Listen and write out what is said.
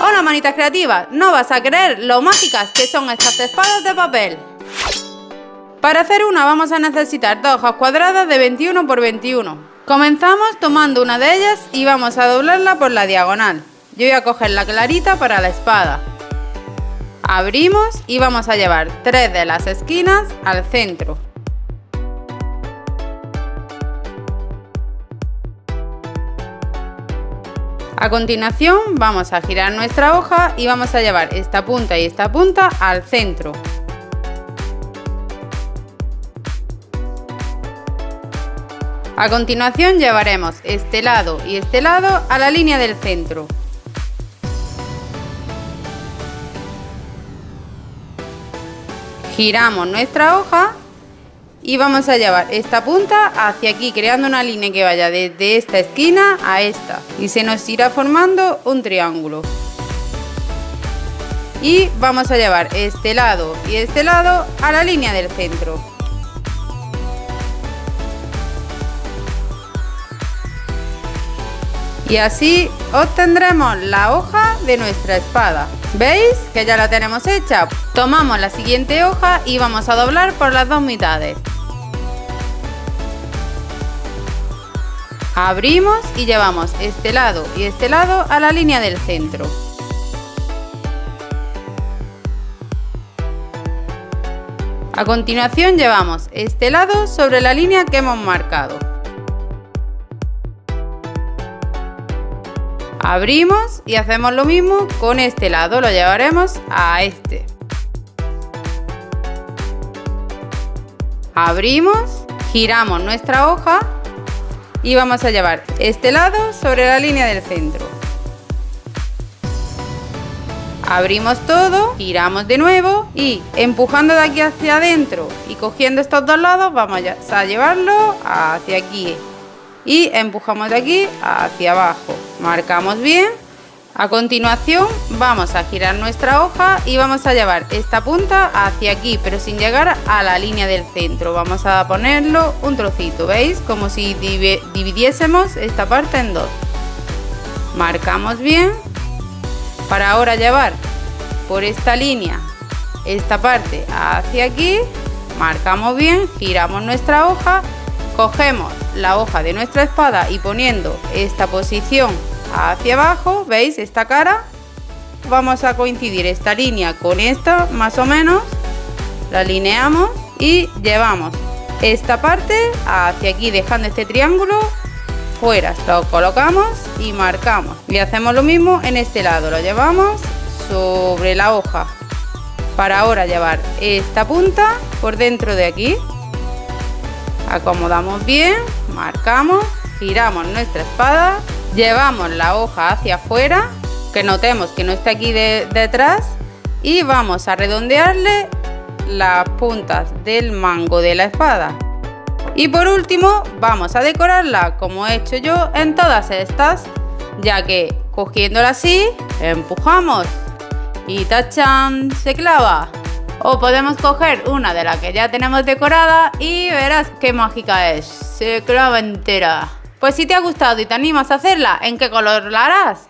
Hola manitas creativas, no vas a creer lo mágicas que son estas espadas de papel. Para hacer una vamos a necesitar dos hojas cuadradas de 21 por 21. Comenzamos tomando una de ellas y vamos a doblarla por la diagonal. Yo voy a coger la clarita para la espada. Abrimos y vamos a llevar 3 de las esquinas al centro. A continuación vamos a girar nuestra hoja y vamos a llevar esta punta y esta punta al centro. A continuación llevaremos este lado y este lado a la línea del centro. Giramos nuestra hoja y vamos a llevar esta punta hacia aquí, creando una línea que vaya desde esta esquina a esta. Y se nos irá formando un triángulo. Y vamos a llevar este lado y este lado a la línea del centro. Y así obtendremos la hoja de nuestra espada. ¿Veis que ya la tenemos hecha? Tomamos la siguiente hoja y vamos a doblar por las dos mitades. Abrimos y llevamos este lado y este lado a la línea del centro. A continuación llevamos este lado sobre la línea que hemos marcado. Abrimos y hacemos lo mismo con este lado, lo llevaremos a este. Abrimos, giramos nuestra hoja y vamos a llevar este lado sobre la línea del centro. Abrimos todo, giramos de nuevo y empujando de aquí hacia adentro y cogiendo estos dos lados vamos a llevarlo hacia aquí. Y empujamos de aquí hacia abajo, marcamos bien. A continuación vamos a girar nuestra hoja y vamos a llevar esta punta hacia aquí, pero sin llegar a la línea del centro. Vamos a ponerlo un trocito, ¿veis? Como si dividiésemos esta parte en dos. Marcamos bien. Para ahora llevar por esta línea esta parte hacia aquí, marcamos bien, giramos nuestra hoja. Cogemos la hoja de nuestra espada y poniendo esta posición hacia abajo, ¿veis? Esta cara, vamos a coincidir esta línea con esta, más o menos, la alineamos y llevamos esta parte hacia aquí, dejando este triángulo fuera. Lo colocamos y marcamos. Y hacemos lo mismo en este lado, lo llevamos sobre la hoja. Para ahora llevar esta punta por dentro de aquí. Acomodamos bien, marcamos, giramos nuestra espada, llevamos la hoja hacia afuera, que notemos que no está aquí detrás, y vamos a redondearle las puntas del mango de la espada. Y por último vamos a decorarla como he hecho yo en todas estas, ya que cogiéndola así, empujamos y ¡tachán! Se clava. O podemos coger una de las que ya tenemos decorada y verás qué mágica es. Se clava entera. Pues si te ha gustado y te animas a hacerla, ¿en qué color la harás?